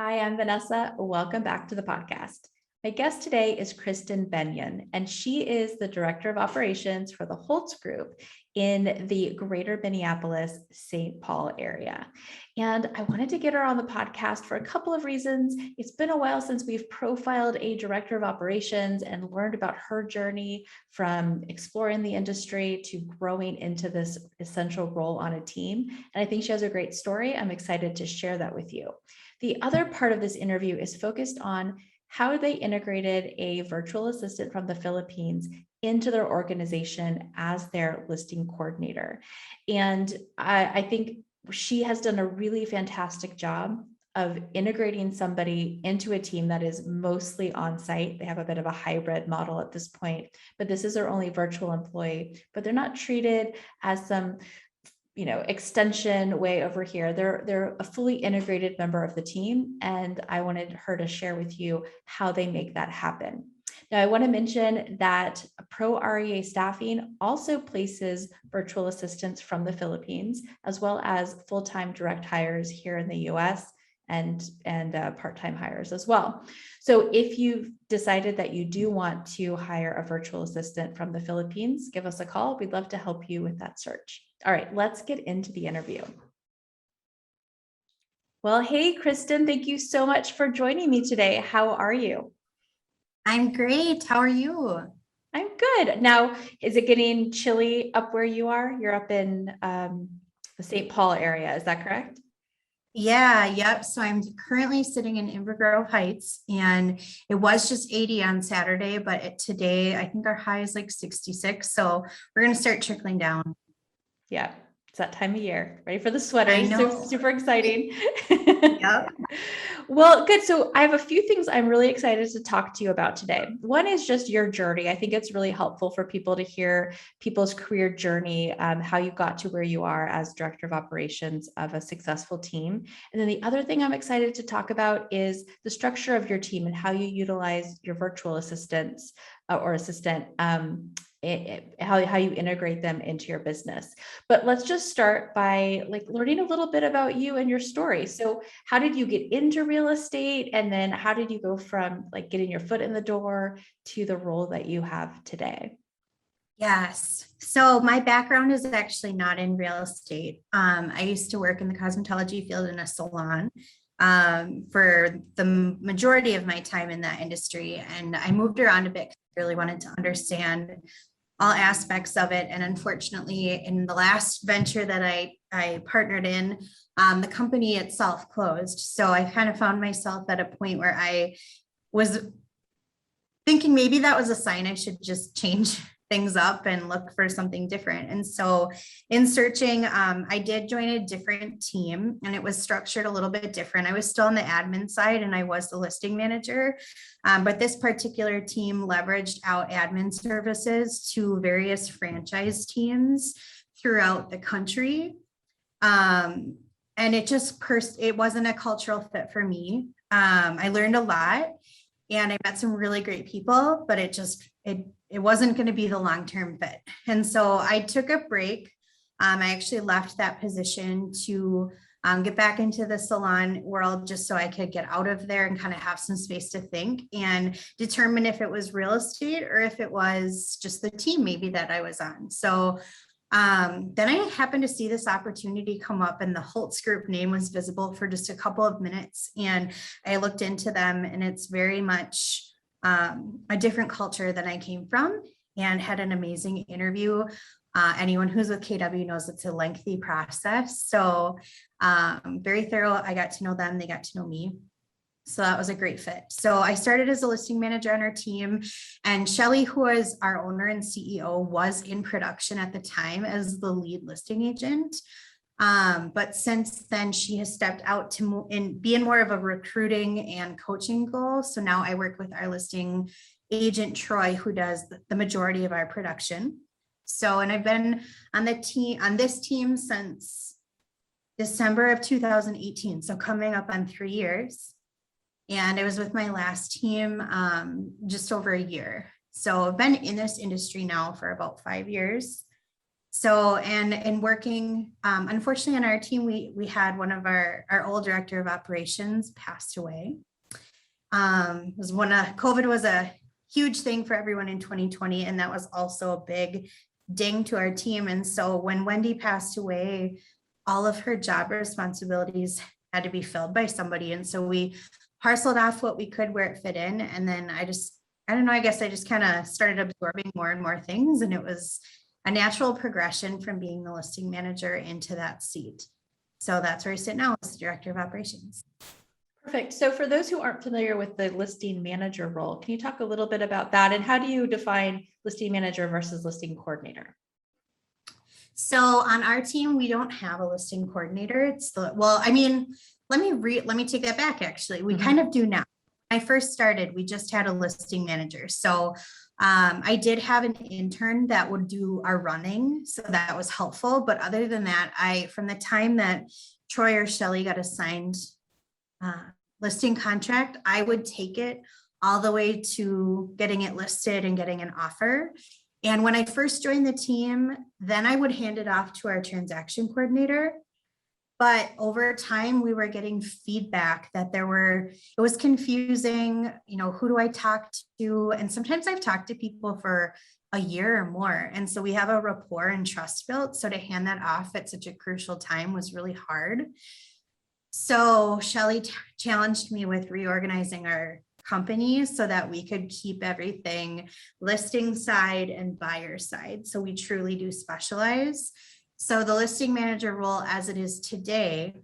Hi, I'm Vanessa. Welcome back to the podcast. My guest today is Kristin Benyon, and she is the Director of Operations for the Holtz Group in the greater Minneapolis-St. Paul area. And I wanted to get her on the podcast for a couple of reasons. It's been a while since we've profiled a Director of Operations and learned about her journey from exploring the industry to growing into this essential role on a team. And I think she has a great story. I'm excited to share that with you. The other part of this interview is focused on how they integrated a virtual assistant from the Philippines into their organization as their listing coordinator. And I think she has done a really fantastic job of integrating somebody into a team that is mostly on site. They have a bit of a hybrid model at this point, but this is their only virtual employee, but they're not treated as some extension way over here. They're a fully integrated member of the team. And I wanted her to share with you how they make that happen. Now, I want to mention that Pro REA Staffing also places virtual assistants from the Philippines, as well as full-time direct hires here in the US and part-time hires as well. So if you've decided that you do want to hire a virtual assistant from the Philippines, give us a call. We'd love to help you with that search. All right, let's get into the interview. Well, hey, Kristin, thank you so much for joining me today. How are you? I'm great. How are you? I'm good. Now, is it getting chilly up where you are? You're up in the St. Paul area, is that correct? Yep. So I'm currently sitting in Inver Grove Heights, and it was just 80 on Saturday, but today I think our high is like 66. So we're going to start trickling down. Yeah, it's that time of year. Ready for the sweaters? I know. So super exciting. Yep. Well, good. So I have a few things I'm really excited to talk to you about today. One is just your journey. I think it's really helpful for people to hear people's career journey, how you got to where you are as director of operations of a successful team. And then the other thing I'm excited to talk about is the structure of your team and how you utilize your virtual assistants or assistant, how you integrate them into your business. But let's just start by learning a little bit about you and your story. So how did you get into real estate? And then how did you go from getting your foot in the door to the role that you have today? Yes. So my background is actually not in real estate. I used to work in the cosmetology field in a salon for the majority of my time in that industry. And I moved around a bit. I really wanted to understand all aspects of it. And unfortunately, in the last venture that I partnered in, the company itself closed. So I kind of found myself at a point where I was thinking maybe that was a sign I should just change things up and look for something different. And so in searching, I did join a different team, and it was structured a little bit different. I was still on the admin side and I was the listing manager, but this particular team leveraged out admin services to various franchise teams throughout the country. And it wasn't a cultural fit for me. I learned a lot and I met some really great people, but it wasn't going to be the long-term fit. And so I took a break. I actually left that position to get back into the salon world just so I could get out of there and kind of have some space to think and determine if it was real estate or if it was just the team maybe that I was on. So then I happened to see this opportunity come up, and the Holtz Group name was visible for just a couple of minutes. And I looked into them, and it's very much a different culture than I came from, and had an amazing interview. Anyone who's with KW knows it's a lengthy process. So very thorough. I got to know them. They got to know me. So that was a great fit. So I started as a listing manager on our team, and Shelly, who was our owner and CEO, was in production at the time as the lead listing agent. But since then, she has stepped out to be in more of a recruiting and coaching goal. So now I work with our listing agent, Troy, who does the majority of our production. So, and I've been on this team since December of 2018. So coming up on 3 years. And I was with my last team just over a year. So I've been in this industry now for about 5 years. So, and working, unfortunately on our team, we had one of our old director of operations passed away. COVID was a huge thing for everyone in 2020. And that was also a big ding to our team. And so when Wendy passed away, all of her job responsibilities had to be filled by somebody. And so we parceled off what we could where it fit in. And then I don't know, I guess I just kind of started absorbing more and more things. And it was a natural progression from being the listing manager into that seat. So that's where I sit now as the director of operations. Perfect. So for those who aren't familiar with the listing manager role, can you talk a little bit about that? And how do you define listing manager versus listing coordinator? So on our team, we don't have a listing coordinator. Let me take that back. Actually, we kind of do now. When I first started, we just had a listing manager. So I did have an intern that would do our running. So that was helpful. But other than that, from the time that Troy or Shelly got assigned listing contract, I would take it all the way to getting it listed and getting an offer. And when I first joined the team, then I would hand it off to our transaction coordinator. But over time, we were getting feedback that it was confusing, who do I talk to? And sometimes I've talked to people for a year or more. And so we have a rapport and trust built. So to hand that off at such a crucial time was really hard. So Shelly challenged me with reorganizing our company so that we could keep everything listing side and buyer side. So we truly do specialize. So the listing manager role as it is today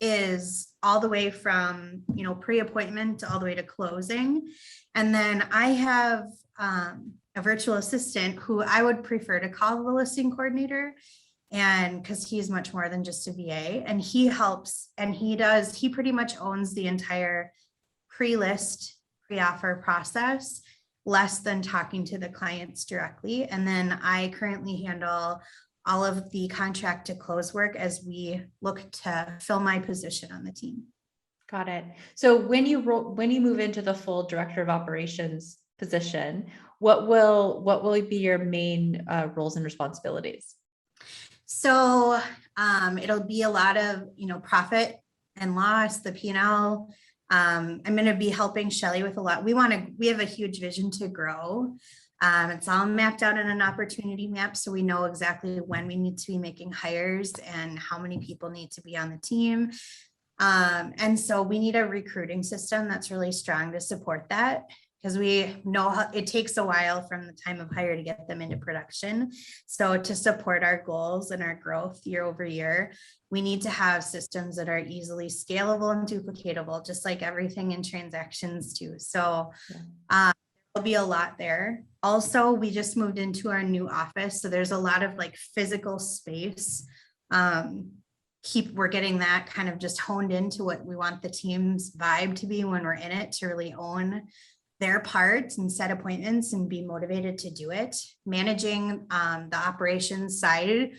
is all the way from, pre-appointment all the way to closing. And then I have a virtual assistant who I would prefer to call the listing coordinator, and because he's much more than just a VA, and he helps and he pretty much owns the entire pre-list, pre-offer process, less than talking to the clients directly. And then I currently handle all of the contract to close work as we look to fill my position on the team. Got it. So when you move into the full director of operations position, what will be your main roles and responsibilities? So it'll be a lot of, profit and loss, the P&L. I'm going to be helping Shelly with a lot. We have a huge vision to grow. It's all mapped out in an opportunity map. So we know exactly when we need to be making hires and how many people need to be on the team. And so we need a recruiting system that's really strong to support that, because we know it takes a while from the time of hire to get them into production. So to support our goals and our growth year over year, we need to have systems that are easily scalable and duplicatable, just like everything in transactions too. So there'll be a lot there. Also, we just moved into our new office. So there's a lot of physical space. We're getting that kind of just honed into what we want the team's vibe to be when we're in it, to really own their parts and set appointments and be motivated to do it. Managing the operations side,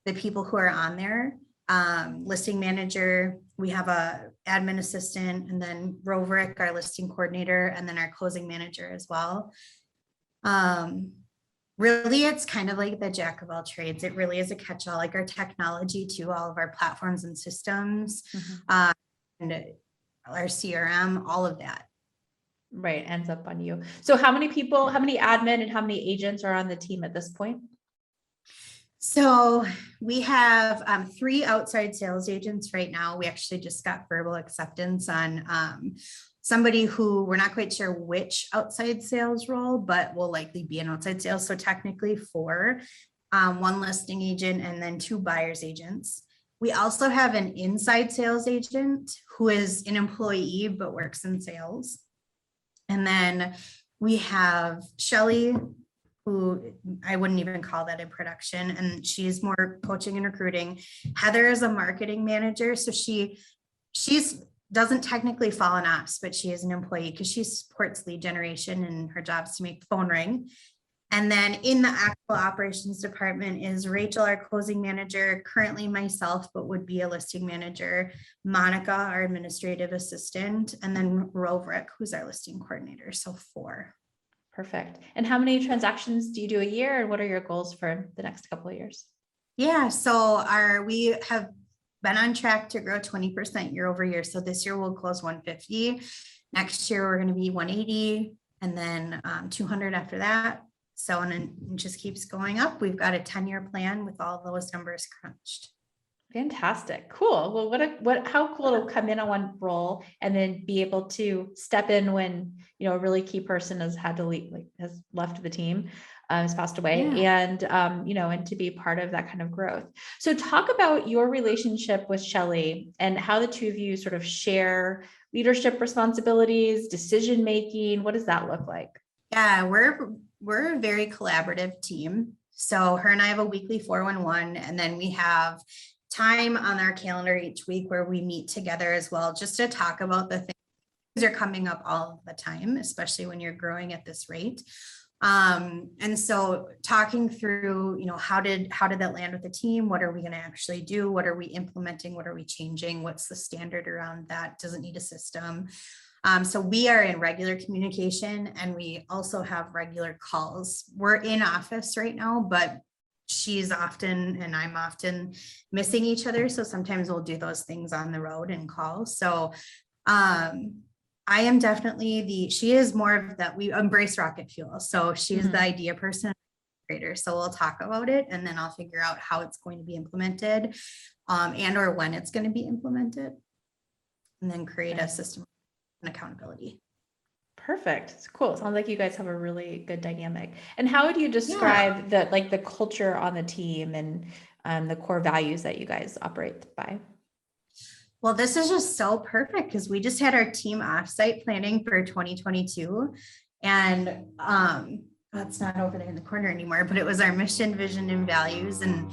the people who are on there, listing manager, we have a admin assistant, and then Roverick, our listing coordinator, and then our closing manager as well. Really, it's kind of like the jack of all trades. It really is a catch-all, like our technology too, all of our platforms and systems, and our CRM, all of that. Right, ends up on you. So how many people, how many admin and how many agents are on the team at this point? So we have 3 outside sales agents right now. We actually just got verbal acceptance on somebody who we're not quite sure which outside sales role, but will likely be an outside sales. So technically 4, 1 listing agent and then 2 buyers agents. We also have an inside sales agent who is an employee but works in sales. And then we have Shelly, who I wouldn't even call that in production, and she's more coaching and recruiting. Heather is a marketing manager, so she's doesn't technically fall on ops, but she is an employee because she supports lead generation and her job is to make the phone ring. And then in the actual operations department is Rachel, our closing manager, currently myself, but would be a listing manager, Monica, our administrative assistant, and then Roverick, who's our listing coordinator. So 4. Perfect. And how many transactions do you do a year, and what are your goals for the next couple of years? Yeah, so we have been on track to grow 20% year over year. So this year we'll close 150. Next year we're going to be 180, and then 200 after that. So, and then it just keeps going up. We've got a 10-year plan with all those numbers crunched. Fantastic. Cool. Well, how cool to come in on one role and then be able to step in when, a really key person has had to leave, like has left the team, has passed away, Yeah. and, and to be part of that kind of growth. So talk about your relationship with Shelley and how the two of you sort of share leadership responsibilities, decision-making. What does that look like? Yeah, we're a very collaborative team. So her and I have a weekly 411, and then we have time on our calendar each week where we meet together as well, just to talk about the things that are coming up all the time, especially when you're growing at this rate. And so talking through, how did that land with the team? What are we going to actually do? What are we implementing? What are we changing? What's the standard around that? Does it need a system? So we are in regular communication, and we also have regular calls. We're in office right now, but she's often and I'm often missing each other. So sometimes we'll do those things on the road and calls. So I am definitely she is more of that. We embrace rocket fuel. So she's the idea person, creator. So we'll talk about it, and then I'll figure out how it's going to be implemented, and or when it's going to be implemented, and then create a system and accountability. Perfect. It's cool. Sounds like you guys have a really good dynamic. And how would you describe the culture on the team and the core values that you guys operate by? Well, this is just so perfect because we just had our team offsite planning for 2022, and that's not over there in the corner anymore, but it was our mission, vision, and values. And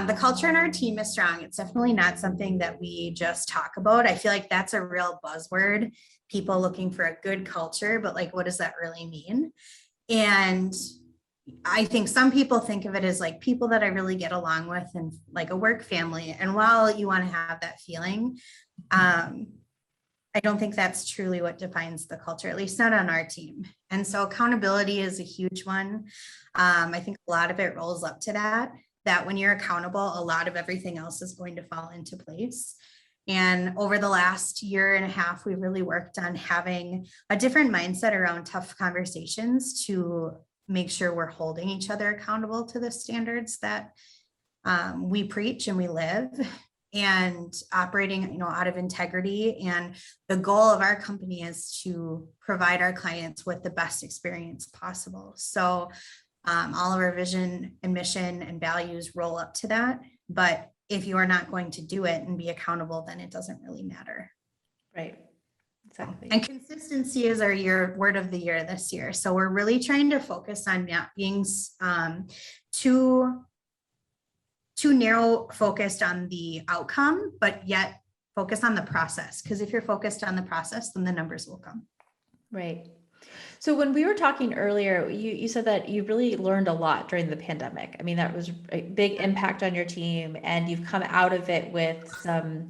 the culture in our team is strong. It's definitely not something that we just talk about. I feel like that's a real buzzword. People looking for a good culture, but like, what does that really mean? And I think some people think of it as like people that I really get along with and like a work family. And while you want to have that feeling, I don't think that's truly what defines the culture, at least not on our team. And so accountability is a huge one. I think a lot of it rolls up to that when you're accountable, a lot of everything else is going to fall into place. And over the last year and a half, we really worked on having a different mindset around tough conversations to make sure we're holding each other accountable to the standards that we preach and we live, and operating, out of integrity. And the goal of our company is to provide our clients with the best experience possible. So all of our vision and mission and values roll up to that. But if you are not going to do it and be accountable, then it doesn't really matter. Right. Exactly. And consistency is our word of the year this year. So we're really trying to focus on not being too narrow focused on the outcome, but yet focus on the process. Because if you're focused on the process, then the numbers will come. Right. So when we were talking earlier, you said that you really learned a lot during the pandemic. I mean, that was a big impact on your team, and you've come out of it with some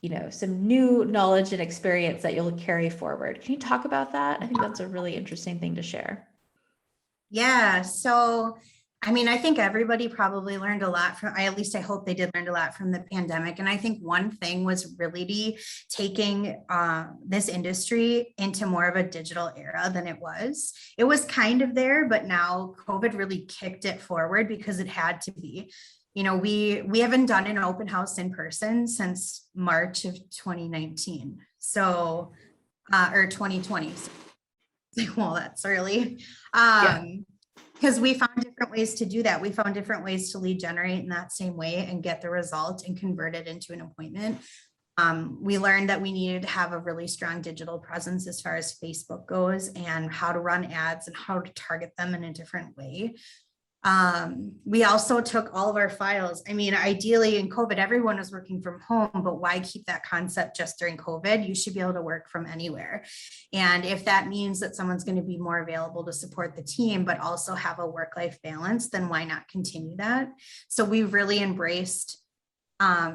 new knowledge and experience that you'll carry forward. Can you talk about that? I think that's a really interesting thing to share. Yeah. So, I think everybody probably learned a lot at least I hope they did learn a lot from the pandemic. And I think one thing was really taking this industry into more of a digital era than it was. It was kind of there, but now COVID really kicked it forward because it had to be. We haven't done an open house in person since March of 2019. So, or 2020. Well, that's early. Because we found different ways to do that. We found different ways to lead generate in that same way and get the result and convert it into an appointment. We learned that we needed to have a really strong digital presence as far as Facebook goes, and how to run ads and how to target them in a different way. We also took all of our files. Ideally in COVID, everyone was working from home, but why keep that concept just during COVID? You should be able to work from anywhere. And if that means that someone's going to be more available to support the team, but also have a work-life balance, then why not continue that? So we really embraced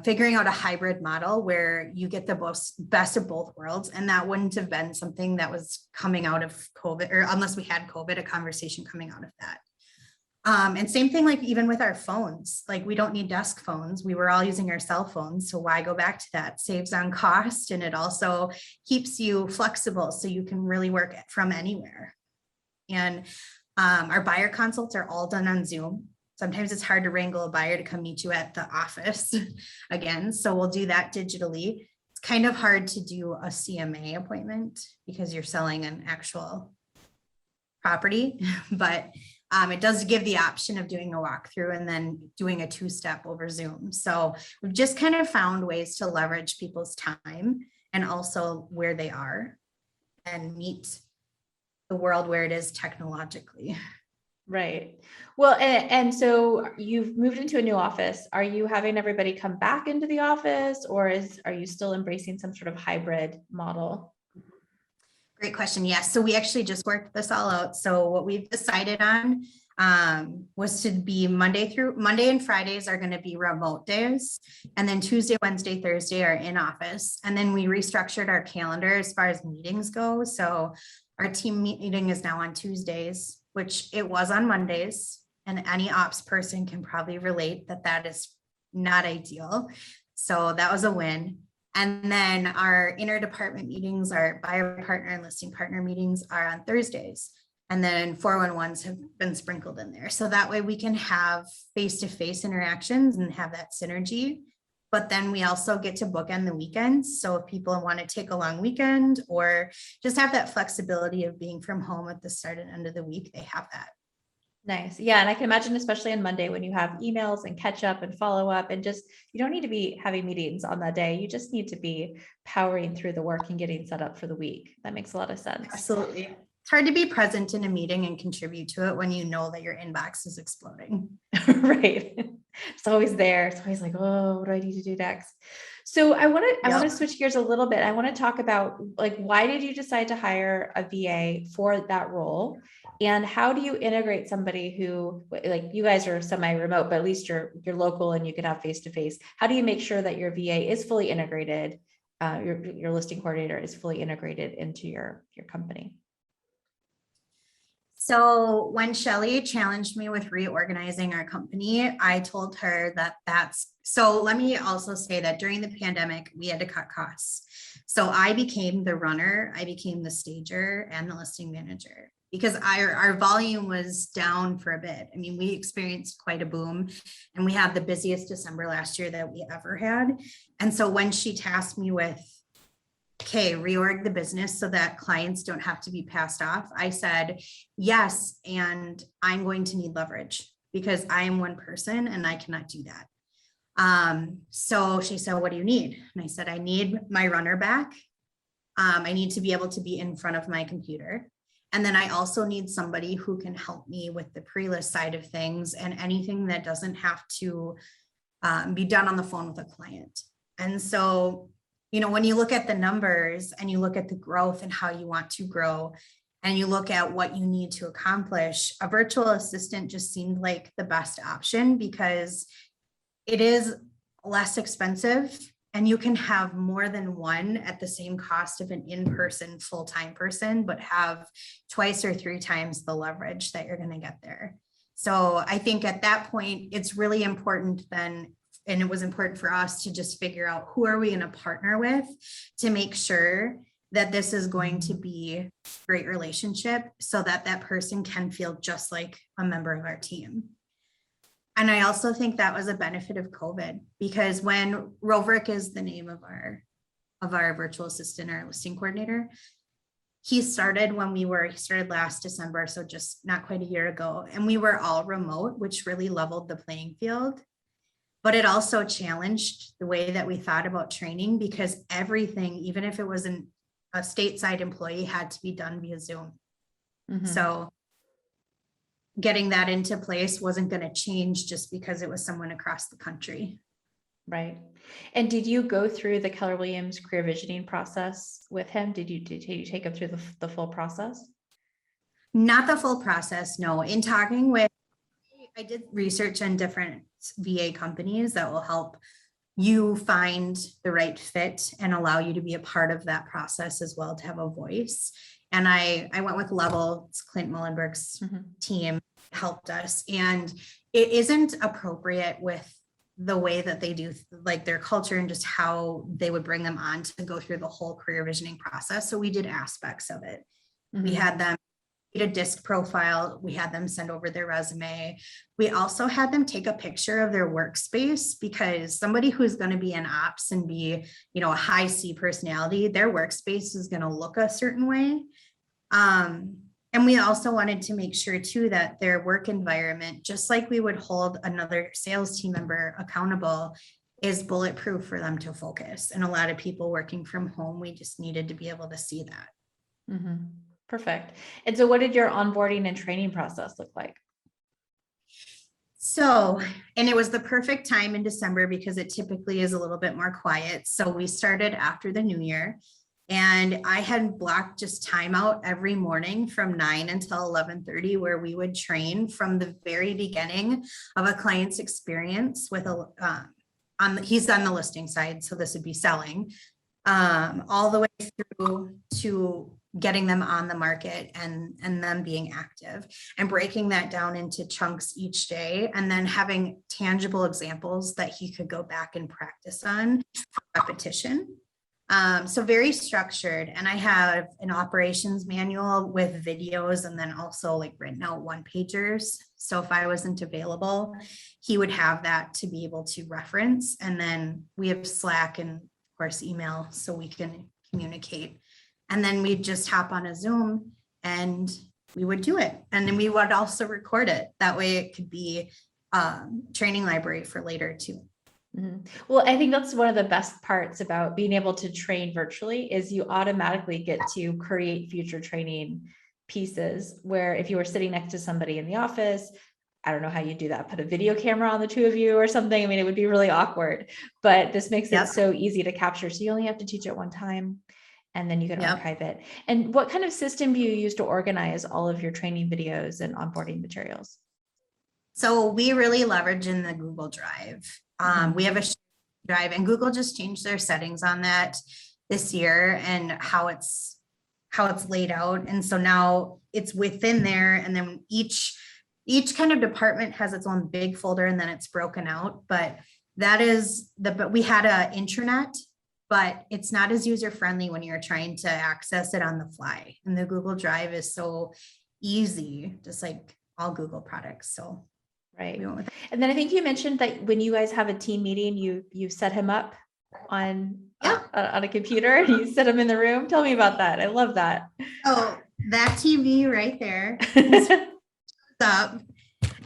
figuring out a hybrid model where you get the best of both worlds. And that wouldn't have been something that was coming out of COVID, or unless we had COVID, a conversation coming out of that. And same thing, like even with our phones, like we don't need desk phones. We were all using our cell phones. So why go back to that? Saves on cost. And it also keeps you flexible so you can really work from anywhere. And our buyer consults are all done on Zoom. Sometimes it's hard to wrangle a buyer to come meet you at the office again. So we'll do that digitally. It's kind of hard to do a CMA appointment because you're selling an actual property, but it does give the option of doing a walkthrough and then doing a 2-step over Zoom. So we've just kind of found ways to leverage people's time and also where they are and meet the world where it is technologically. Right. Well, and so you've moved into a new office. Are you having everybody come back into the office, or are you still embracing some sort of hybrid model? Great question. Yes. So we actually just worked this all out. So what we've decided on was to be Monday and Fridays are going to be remote days. And then Tuesday, Wednesday, Thursday are in office. And then we restructured our calendar as far as meetings go. So our team meeting is now on Tuesdays, which it was on Mondays. And any ops person can probably relate that that is not ideal. So that was a win. And then our interdepartment meetings, our buyer partner and listing partner meetings are on Thursdays. And then 411s have been sprinkled in there. So that way we can have face-to-face interactions and have that synergy. But then we also get to bookend the weekends. So if people want to take a long weekend or just have that flexibility of being from home at the start and end of the week, they have that. Nice. Yeah. And I can imagine, especially on Monday, when you have emails and catch up and follow up, and just, you don't need to be having meetings on that day. You just need to be powering through the work and getting set up for the week. That makes a lot of sense. Absolutely. It's hard to be present in a meeting and contribute to it when you know that your inbox is exploding. Right. It's always there. It's always like, oh, what do I need to do next? So I want to switch gears a little bit. I want to talk about, like, why did you decide to hire a VA for that role? And how do you integrate somebody who, like, you guys are semi-remote, but at least you're local and you can have face-to-face. How do you make sure that your VA is fully integrated, your listing coordinator is fully integrated into your company? So when Shelly challenged me with reorganizing our company, I told her so let me also say that during the pandemic, we had to cut costs. So I became the runner, I became the stager and the listing manager because our volume was down for a bit. I mean, we experienced quite a boom and we had the busiest December last year that we ever had. And so when she tasked me with, okay, reorg the business so that clients don't have to be passed off, I said, yes, and I'm going to need leverage because I am one person and I cannot do that. So she said, what do you need? And I said, I need my runner back. I need to be able to be in front of my computer. And then I also need somebody who can help me with the pre-list side of things and anything that doesn't have to be done on the phone with a client. And so, you know, when you look at the numbers and you look at the growth and how you want to grow, and you look at what you need to accomplish, a virtual assistant just seemed like the best option because it is less expensive and you can have more than one at the same cost of an in-person full-time person, but have 2 or 3 times the leverage that you're going to get there. So I think at that point, it's really important then, and it was important for us to just figure out who are we going to partner with to make sure that this is going to be a great relationship so that that person can feel just like a member of our team. And I also think that was a benefit of COVID because when Roverick is the name of our virtual assistant, our listing coordinator, he started last December. So just not quite a year ago, and we were all remote, which really leveled the playing field. But it also challenged the way that we thought about training because everything, even if it wasn't a stateside employee, had to be done via Zoom. Mm-hmm. So getting that into place wasn't going to change just because it was someone across the country. Right. And did you go through the Keller Williams career visioning process with him? Did you take him through the full process? Not the full process, no. In talking with, I did research on different VA companies that will help you find the right fit and allow you to be a part of that process as well, to have a voice. And I went with Level, it's Clint Mullenberg's team, helped us. And it isn't appropriate with the way that they do like their culture and just how they would bring them on to go through the whole career visioning process. So we did aspects of it. We had them a disc profile. We had them send over their resume. We also had them take a picture of their workspace, because somebody who's going to be in ops and be, you know, a high C personality, their workspace is going to look a certain way. And we also wanted to make sure too that their work environment, just like we would hold another sales team member accountable, is bulletproof for them to focus. And a lot of people working from home, we just needed to be able to see that. Mm-hmm. Perfect. And so what did your onboarding and training process look like? So, and it was the perfect time in December because it typically is a little bit more quiet. So we started after the new year, and I had blocked just time out every morning from 9 until 11:30, where we would train from the very beginning of a client's experience with he's on the listing side. So this would be selling, all the way through to getting them on the market and them being active, and breaking that down into chunks each day, and then having tangible examples that he could go back and practice on for repetition. So very structured. And I have an operations manual with videos, and then also like written out one-pagers. So if I wasn't available, he would have that to be able to reference. And then we have Slack and of course email so we can communicate. And then we'd just hop on a Zoom and we would do it. And then we would also record it. That way it could be training library for later too. Mm-hmm. Well, I think that's one of the best parts about being able to train virtually is you automatically get to create future training pieces, where if you were sitting next to somebody in the office, I don't know how you do that, put a video camera on the two of you or something. I mean, it would be really awkward, but this makes it so easy to capture. So you only have to teach it one time, and then you can archive it. And what kind of system do you use to organize all of your training videos and onboarding materials? So we really leverage in the Google Drive. We have a drive, and Google just changed their settings on that this year and how it's laid out. And so now it's within there, and then each kind of department has its own big folder, and then it's broken out. But but we had a intranet, but it's not as user-friendly when you're trying to access it on the fly. And the Google Drive is so easy, just like all Google products. So right. And then I think you mentioned that when you guys have a team meeting, you set him up on a computer and you set him in the room. Tell me about that. I love that. Oh, that TV right there up.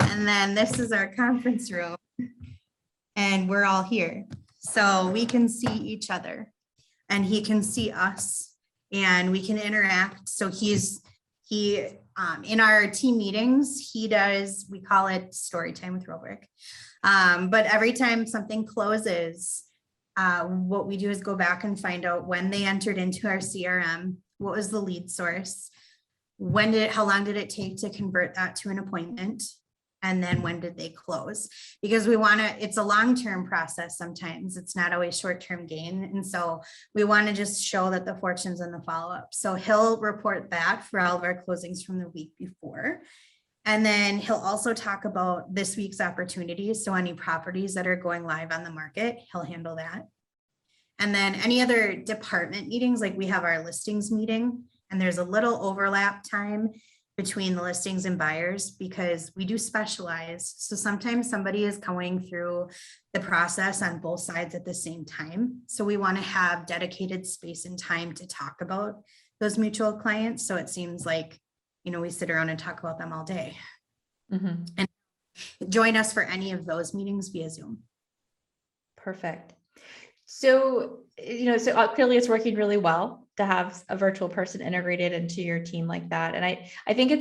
And then this is our conference room, and we're all here. So we can see each other and he can see us and we can interact. So he in our team meetings, we call it story time with Robrick. But every time something closes, what we do is go back and find out when they entered into our CRM, what was the lead source, how long did it take to convert that to an appointment? And then when did they close? Because it's a long-term process. Sometimes it's not always short-term gain. And so we want to just show that the fortune's in the follow-up. So he'll report that for all of our closings from the week before. And then he'll also talk about this week's opportunities. So any properties that are going live on the market, he'll handle that. And then any other department meetings, like we have our listings meeting, and there's a little overlap time between the listings and buyers because we do specialize. So sometimes somebody is going through the process on both sides at the same time. So we want to have dedicated space and time to talk about those mutual clients. So it seems like, we sit around and talk about them all day. Mm-hmm. And join us for any of those meetings via Zoom. Perfect. So, so clearly it's working really well to have a virtual person integrated into your team like that. And I think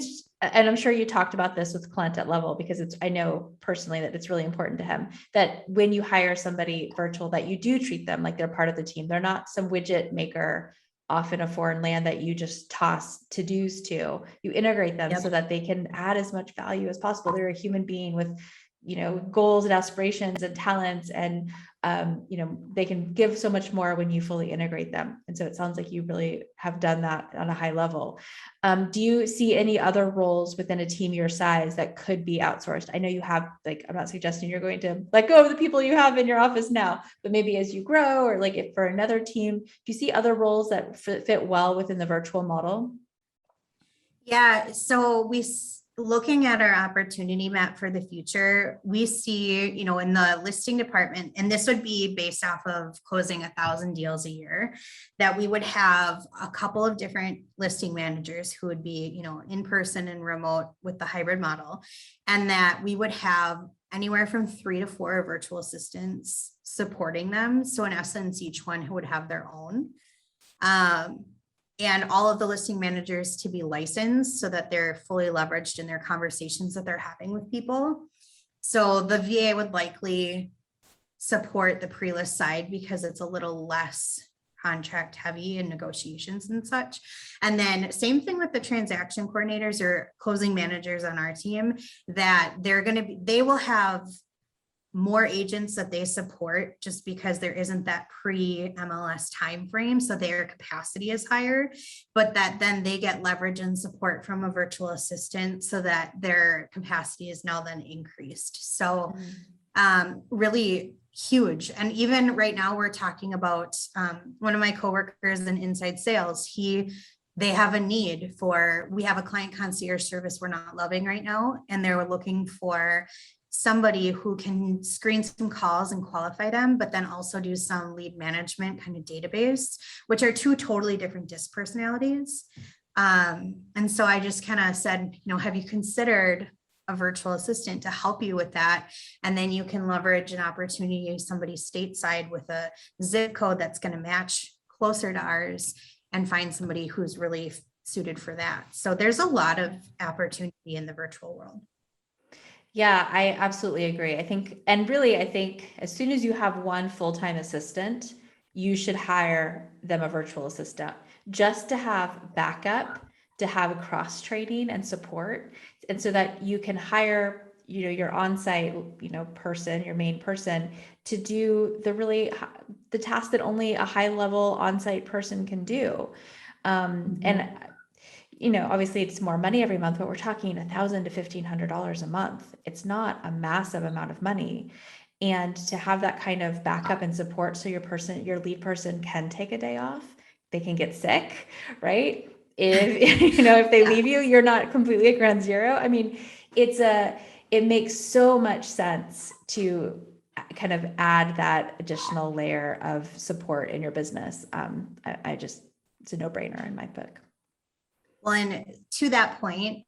and I'm sure you talked about this with Clint at Level, because I know personally that it's really important to him that when you hire somebody virtual, that you do treat them like they're part of the team. They're not some widget maker off in a foreign land that you just toss to-dos to. You integrate them so that they can add as much value as possible. They're a human being with goals and aspirations and talents, and they can give so much more when you fully integrate them. And so it sounds like you really have done that on a high level. Do you see any other roles within a team your size that could be outsourced? I know you have, I'm not suggesting you're going to let go of the people you have in your office now, but maybe as you grow, or like if for another team, do you see other roles that fit well within the virtual model? Yeah, so looking at our opportunity map for the future, we see, in the listing department, and this would be based off of closing 1,000 deals a year, that we would have a couple of different listing managers who would be, in person and remote with the hybrid model, and that we would have anywhere from 3 to 4 virtual assistants supporting them. So in essence, each one who would have their own. And all of the listing managers to be licensed so that they're fully leveraged in their conversations that they're having with people. So the VA would likely support the pre-list side because it's a little less contract heavy in negotiations and such. And then same thing with the transaction coordinators or closing managers on our team, that they will have more agents that they support just because there isn't that pre-MLS timeframe, so their capacity is higher, but that then they get leverage and support from a virtual assistant so that their capacity is now then increased. So really huge. And even right now we're talking about one of my coworkers in inside sales. They have a need we have a client concierge service we're not loving right now, and they're looking for somebody who can screen some calls and qualify them, but then also do some lead management kind of database, which are 2 totally different disc personalities. And so I just kind of said, have you considered a virtual assistant to help you with that? And then you can leverage an opportunity, somebody stateside with a zip code that's going to match closer to ours, and find somebody who's really suited for that. So there's a lot of opportunity in the virtual world. Yeah, I absolutely agree. I think as soon as you have one full-time assistant, you should hire them a virtual assistant just to have backup, to have cross training and support. And so that you can hire, your on-site, person, your main person, to do the task that only a high-level on-site person can do. And obviously it's more money every month, but we're talking $1,000 to $1,500 a month. It's not a massive amount of money. And to have that kind of backup and support, so your lead person can take a day off, they can get sick, right? If they leave you, you're not completely at ground zero. I mean, it makes so much sense to kind of add that additional layer of support in your business. It's a no-brainer in my book. Well, and to that point,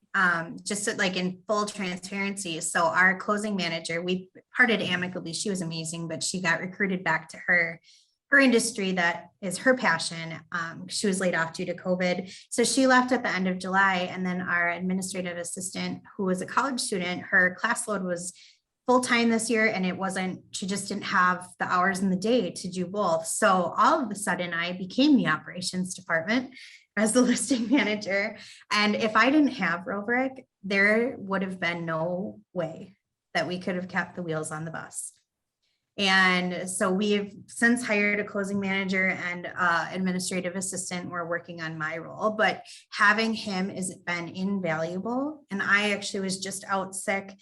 just like in full transparency, so our closing manager, we parted amicably. She was amazing, but she got recruited back to her industry that is her passion. She was laid off due to COVID. So she left at the end of July. And then our administrative assistant, who was a college student, her class load was full-time this year, and she just didn't have the hours in the day to do both. So all of a sudden I became the operations department as the listing manager. And if I didn't have Robrick, there would have been no way that we could have kept the wheels on the bus. And so we've since hired a closing manager and administrative assistant. We're working on my role, but having him has been invaluable. And I actually was just out sick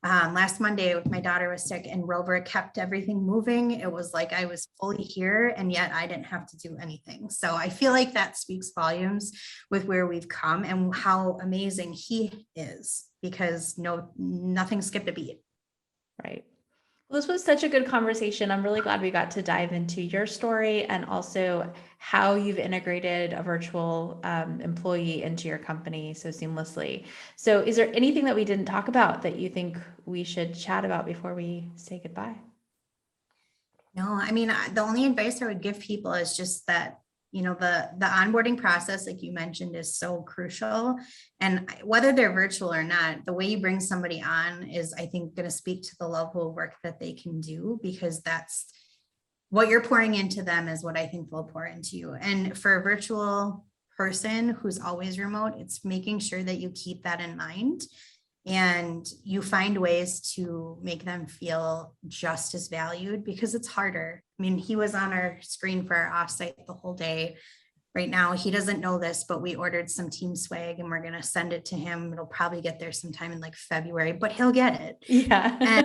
last Monday with my daughter was sick, and Rover kept everything moving. It was like I was fully here, and yet I didn't have to do anything. So I feel like that speaks volumes with where we've come and how amazing he is, because nothing skipped a beat. Right. Well, this was such a good conversation. I'm really glad we got to dive into your story and also how you've integrated a virtual employee into your company so seamlessly. So is there anything that we didn't talk about that you think we should chat about before we say goodbye? No, I mean, the only advice I would give people is just that, the onboarding process, like you mentioned, is so crucial. And whether they're virtual or not, the way you bring somebody on is, I think, going to speak to the level of work that they can do, because that's what you're pouring into them is what I think they'll pour into you. And for a virtual person who's always remote, it's making sure that you keep that in mind and you find ways to make them feel just as valued, because it's harder. I mean, he was on our screen for our offsite the whole day. Right now, he doesn't know this, but we ordered some team swag and we're going to send it to him. It'll probably get there sometime in like February, but he'll get it. Yeah.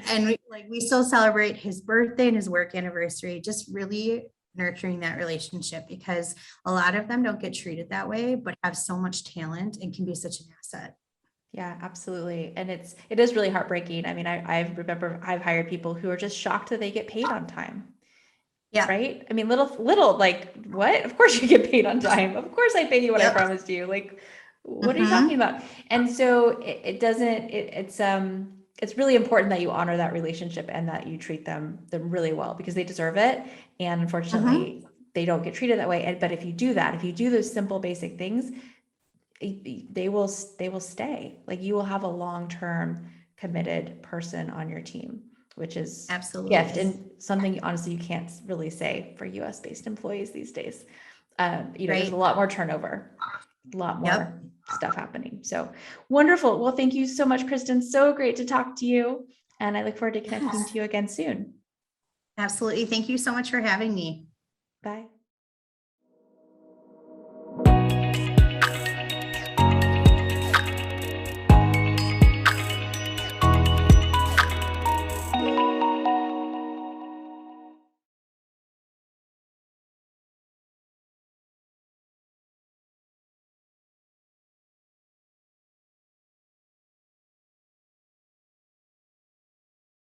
And we still celebrate his birthday and his work anniversary, just really nurturing that relationship, because a lot of them don't get treated that way, but have so much talent and can be such an asset. Yeah, absolutely. And it is really heartbreaking. I mean, I remember I've hired people who are just shocked that they get paid on time. Yeah. Right. I mean, little, like, what? Of course you get paid on time. Of course I pay you what I promised you. Like, what are you talking about? And so it's really important that you honor that relationship and that you treat them really well, because they deserve it. And unfortunately, they don't get treated that way. But if you do that, if you do those simple, basic things, they will stay. Like, you will have a long-term committed person on your team, which is absolutely gift, and something honestly you can't really say for US based employees these days. There's a lot more turnover, a lot more stuff happening. So wonderful. Well, thank you so much, Kristin. So great to talk to you. And I look forward to connecting to you again soon. Absolutely. Thank you so much for having me. Bye.